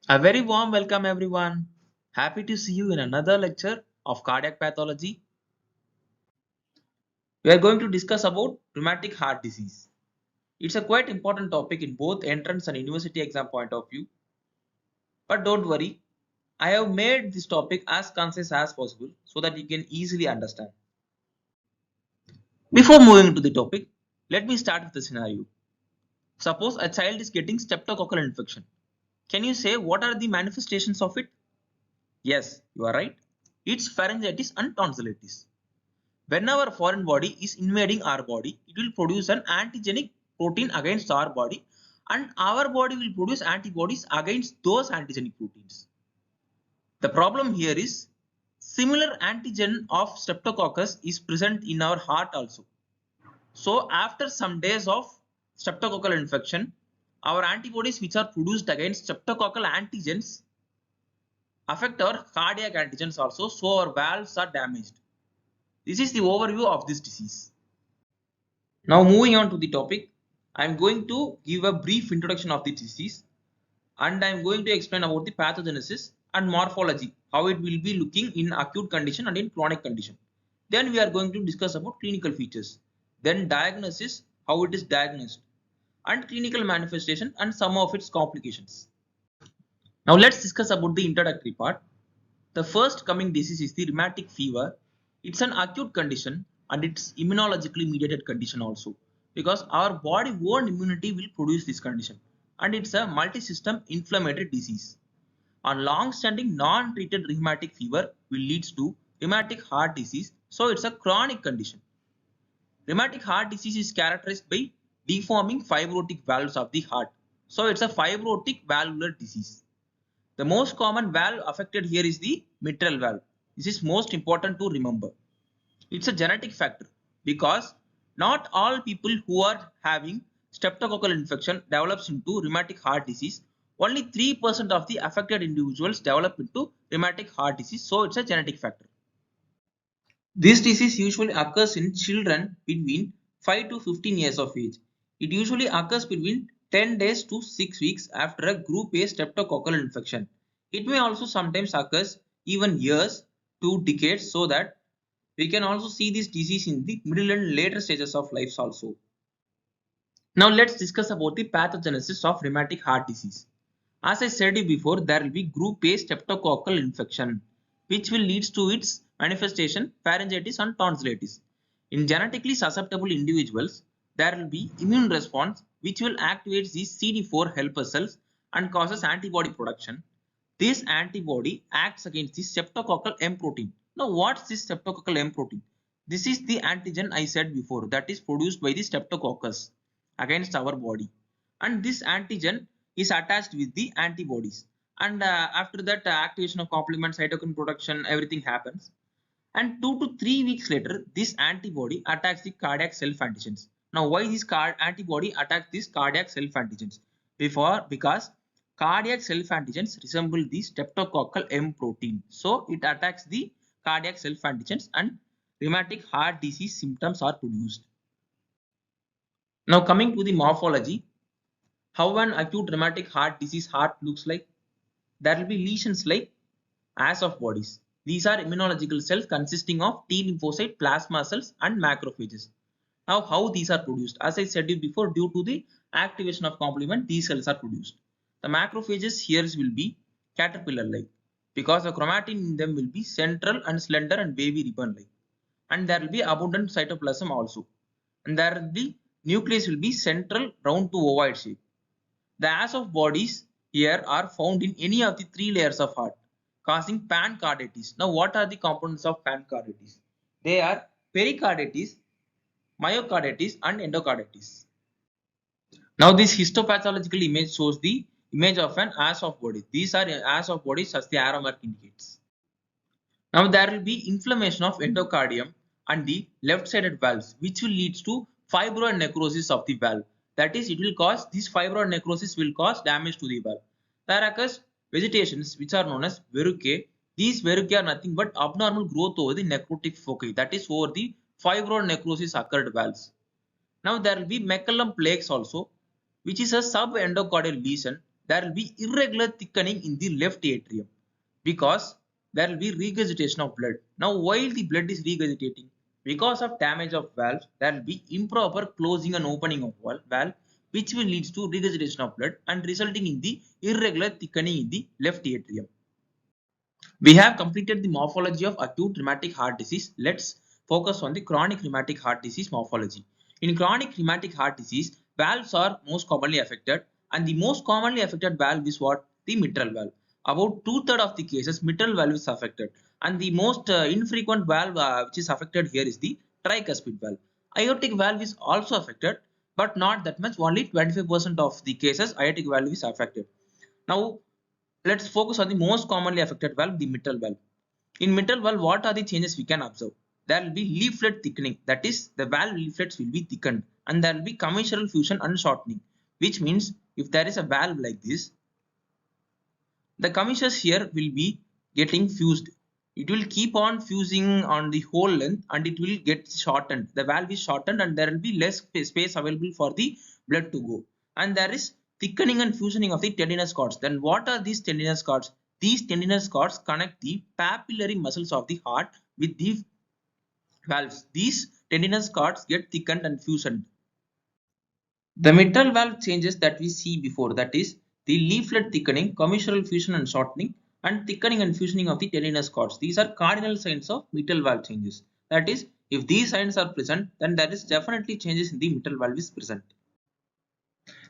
A very warm welcome everyone. Happy to see you in another lecture of cardiac pathology. We are going to discuss about rheumatic heart disease. It's a quite important topic in both entrance and university exam point of view. But don't worry, I have made this topic as concise as possible so that you can easily understand. Before moving to the topic, let me start with the scenario. Suppose a child is getting streptococcal infection. Can you say what are the manifestations of it? Yes, you are right. It's pharyngitis and tonsillitis. Whenever foreign body is invading our body, it will produce an antigenic protein against our body, and our body will produce antibodies against those antigenic proteins. The problem here is similar antigen of streptococcus is present in our heart also. So after some days of streptococcal infection, our antibodies which are produced against streptococcal antigens affect our cardiac antigens also, so our valves are damaged. This is the overview of this disease. Now moving on to the topic, I am going to give a brief introduction of the disease and I am going to explain about the pathogenesis and morphology, how it will be looking in acute condition and in chronic condition. Then we are going to discuss about clinical features, then diagnosis, how it is diagnosed, and clinical manifestation and some of its complications. Now let's discuss about the introductory part. The first coming disease is the rheumatic fever. It's an acute condition and it's immunologically mediated condition also, because our body own immunity will produce this condition, and it's a multi-system inflammatory disease. On long-standing non-treated rheumatic fever will leads to rheumatic heart disease, so it's a chronic condition. Rheumatic heart disease is characterized by deforming fibrotic valves of the heart, so it's a fibrotic valvular disease. The most common valve affected here is the mitral valve. This is most important to remember. It's a genetic factor because not all people who are having streptococcal infection develops into rheumatic heart disease. Only 3% of the affected individuals develop into rheumatic heart disease, so it's a genetic factor. This disease usually occurs in children between 5 to 15 years of age. It usually occurs between 10 days to 6 weeks after a group A streptococcal infection. It may also sometimes occur even years to decades, so that we can also see this disease in the middle and later stages of life also. Now let's discuss about the pathogenesis of rheumatic heart disease. As I said before, there will be group A streptococcal infection, which will lead to its manifestation pharyngitis and tonsillitis. In genetically susceptible individuals, there will be immune response which will activate the CD4 helper cells and causes antibody production. This antibody acts against the streptococcal M protein. Now what's this streptococcal M protein? This is the antigen I said before that is produced by the streptococcus against our body, and this antigen is attached with the antibodies, and after that activation of complement, cytokine production, everything happens, and 2 to 3 weeks later this antibody attacks the cardiac self antigens. Now why this antibody attacks these cardiac self antigens? Because cardiac self antigens resemble the streptococcal M protein, so it attacks the cardiac self antigens and rheumatic heart disease symptoms are produced. Now coming to the morphology, how an acute rheumatic heart disease heart looks like. There will be lesions like as of bodies. These are immunological cells consisting of T lymphocyte, plasma cells and macrophages. Now how these are produced? As I said before, due to the activation of complement, these cells are produced. The macrophages here will be caterpillar like, because the chromatin in them will be central and slender and wavy ribbon like, and there will be abundant cytoplasm also, and there will be nucleus will be central round to ovoid shape. The as of bodies here are found in any of the 3 layers of heart, causing pancarditis. Now what are the components of pancarditis? They are pericarditis, myocarditis and endocarditis. Now this histopathological image shows the image of an as of body. These are as of bodies as the arrow mark indicates. Now there will be inflammation of endocardium and the left-sided valves, which will lead to fibroid necrosis of the valve. That is, it will cause this fibroid necrosis will cause damage to the valve. There occurs vegetations which are known as verrucae. These verrucae are nothing but abnormal growth over the necrotic foci, that is over the fibroid necrosis occurred valves. Now there will be McCallum plaques also, which is a subendocardial lesion there will be irregular thickening in the left atrium because there will be regurgitation of blood. Now, while the blood is regurgitating, because of damage of valve, there will be improper closing and opening of valve, which will lead to regurgitation of blood and resulting in the irregular thickening in the left atrium. We have completed the morphology of acute rheumatic heart disease. Let's focus on the chronic rheumatic heart disease morphology. In chronic rheumatic heart disease, valves are most commonly affected, and the most commonly affected valve is what? The mitral valve. About 2/3 of the cases, mitral valve is affected, and the most infrequent valve which is affected here is the tricuspid valve. Aortic valve is also affected, but not that much. Only 25% of the cases aortic valve is affected. Now, let's focus on the most commonly affected valve, the mitral valve. In mitral valve, what are the changes we can observe? There will be leaflet thickening, that is, the valve leaflets will be thickened, and there will be commissural fusion and shortening, which means if there is a valve like this, the commissures here will be getting fused. It will keep on fusing on the whole length and it will get shortened. The valve is shortened and there will be less space available for the blood to go. And there is thickening and fusioning of the tendinous cords. Then what are these tendinous cords? These tendinous cords connect the papillary muscles of the heart with the valves. These tendinous cords get thickened and fusioned. The mitral valve changes that we see before, that is the leaflet thickening, commissural fusion and shortening, and thickening and fusioning of the tendinous cords. These are cardinal signs of mitral valve changes. That is, if these signs are present, then there is definitely changes in the mitral valve is present.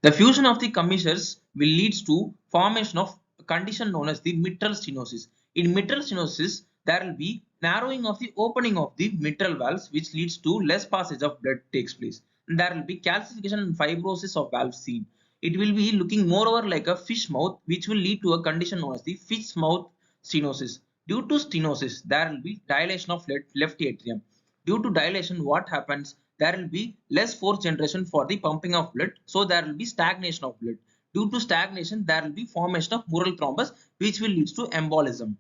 The fusion of the commissures will lead to formation of a condition known as the mitral stenosis. In mitral stenosis, there will be narrowing of the opening of the mitral valves, which leads to less passage of blood takes place. And there will be calcification and fibrosis of valves seen. It will be looking moreover like a fish mouth, which will lead to a condition known as the fish mouth stenosis. Due to stenosis, there will be dilation of left atrium. Due to dilation, what happens? There will be less force generation for the pumping of blood, so there will be stagnation of blood. Due to stagnation, there will be formation of mural thrombus, which will lead to embolism.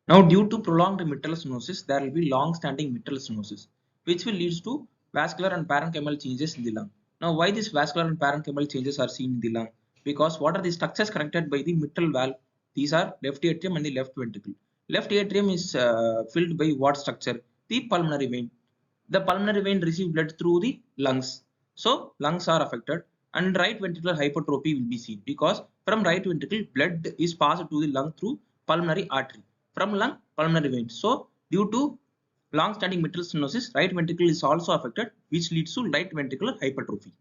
Now, due to prolonged mitral stenosis, there will be long-standing mitral stenosis, which will lead to vascular and parenchymal changes in the lung. Now, why these vascular and parenchymal changes are seen in the lung? Because what are the structures connected by the mitral valve? These are left atrium and the left ventricle. Left atrium is filled by what structure? The pulmonary vein. The pulmonary vein receives blood through the lungs. So, lungs are affected and right ventricular hypertrophy will be seen because from right ventricle, blood is passed to the lung through pulmonary artery. From lung, pulmonary vein. So, due to long-standing mitral stenosis, right ventricle is also affected, which leads to right ventricular hypertrophy.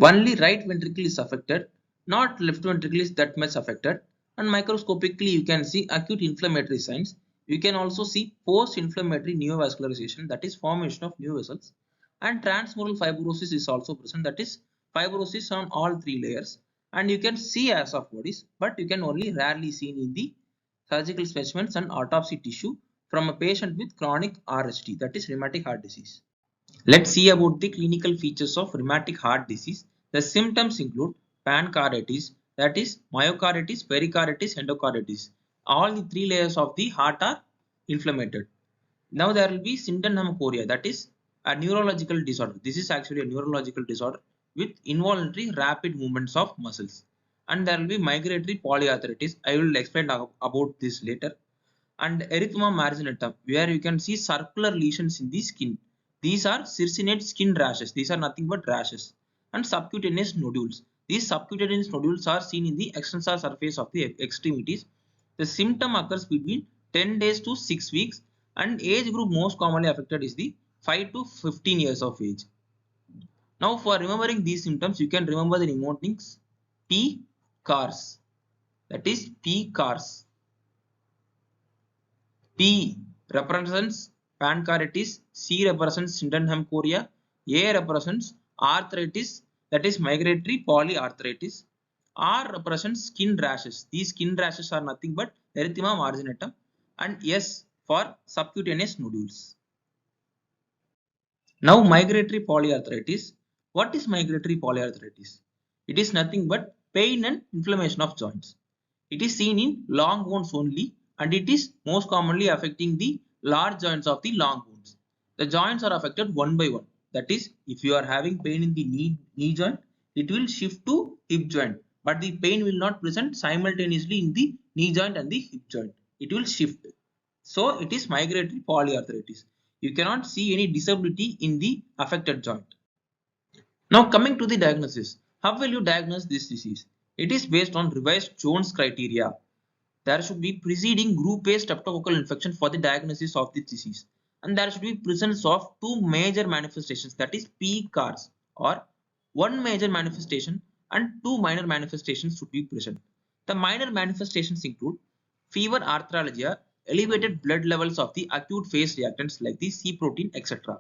Only right ventricle is affected, not left ventricle is that much affected. And microscopically, you can see acute inflammatory signs. You can also see post-inflammatory neovascularization, that is formation of new vessels. And transmural fibrosis is also present, that is fibrosis on all three layers. And you can see as of bodies, but you can only rarely see in the surgical specimens and autopsy tissue from a patient with chronic RHD, that is rheumatic heart disease. Let's see about the clinical features of rheumatic heart disease. The symptoms include pancarditis, that is myocarditis, pericarditis, endocarditis. All the three layers of the heart are inflamed. Now there will be syndrome, that is a neurological disorder. This is actually a neurological disorder with involuntary rapid movements of muscles. And there will be migratory polyarthritis. I will explain about this later. And erythema marginatum, where you can see circular lesions in the skin. These are circinate skin rashes. These are nothing but rashes. And subcutaneous nodules. These subcutaneous nodules are seen in the extensor surface of the extremities. The symptom occurs between 10 days to 6 weeks, and age group most commonly affected is the 5 to 15 years of age. Now, for remembering these symptoms, you can remember the mnemonics P CARS. That is P CARS. P represents pancarditis, C represents syndrome, A represents arthritis, that is migratory polyarthritis, R represents skin rashes. These skin rashes are nothing but erythema marginatum, and S for subcutaneous nodules. Now, migratory polyarthritis. What is migratory polyarthritis? It is nothing but pain and inflammation of joints. It is seen in long bones only, and it is most commonly affecting the large joints of the long bones. The joints are affected one by one. That is, if you are having pain in the knee joint, it will shift to hip joint. but the pain will not present simultaneously in the knee joint and the hip joint. It will shift. So it is migratory polyarthritis. You cannot see any disability in the affected joint. Now coming to the diagnosis. How will you diagnose this disease? It is based on revised Jones criteria. There should be preceding group A streptococcal infection for the diagnosis of this disease. And there should be presence of two major manifestations, that is PCARs, or one major manifestation and two minor manifestations should be present. The minor manifestations include fever, arthralgia, elevated blood levels of the acute phase reactants like the C protein, etc.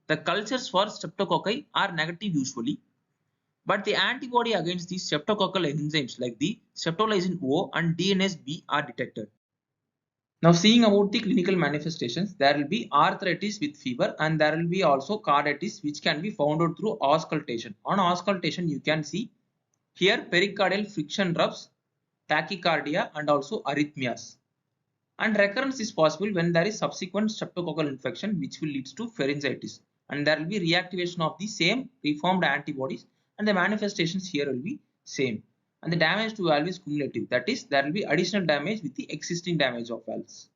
The cultures for streptococci are negative usually, but the antibody against the streptococcal enzymes like the streptolysin O and DNase B are detected. Now seeing about the clinical manifestations, there will be arthritis with fever and there will be also carditis which can be found out through auscultation. On auscultation you can see here pericardial friction rubs, tachycardia and also arrhythmias. And recurrence is possible when there is subsequent streptococcal infection which will lead to pharyngitis, and there will be reactivation of the same reformed antibodies and the manifestations here will be same, and the damage to valve is cumulative, that is there will be additional damage with the existing damage of valves.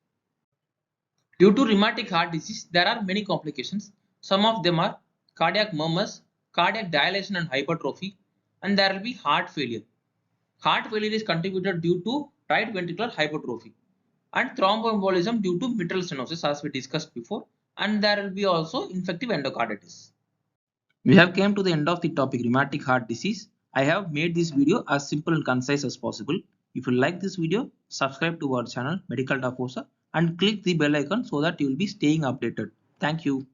Due to rheumatic heart disease there are many complications. Some of them are cardiac murmurs, cardiac dilation and hypertrophy, and there will be heart failure. Heart failure is contributed due to right ventricular hypertrophy and thromboembolism due to mitral stenosis as we discussed before, and there will be also infective endocarditis. We have came to the end of the topic rheumatic heart disease. I have made this video as simple and concise as possible. If you like this video, subscribe to our channel Medical Dafossa and click the bell icon so that you will be staying updated. Thank you.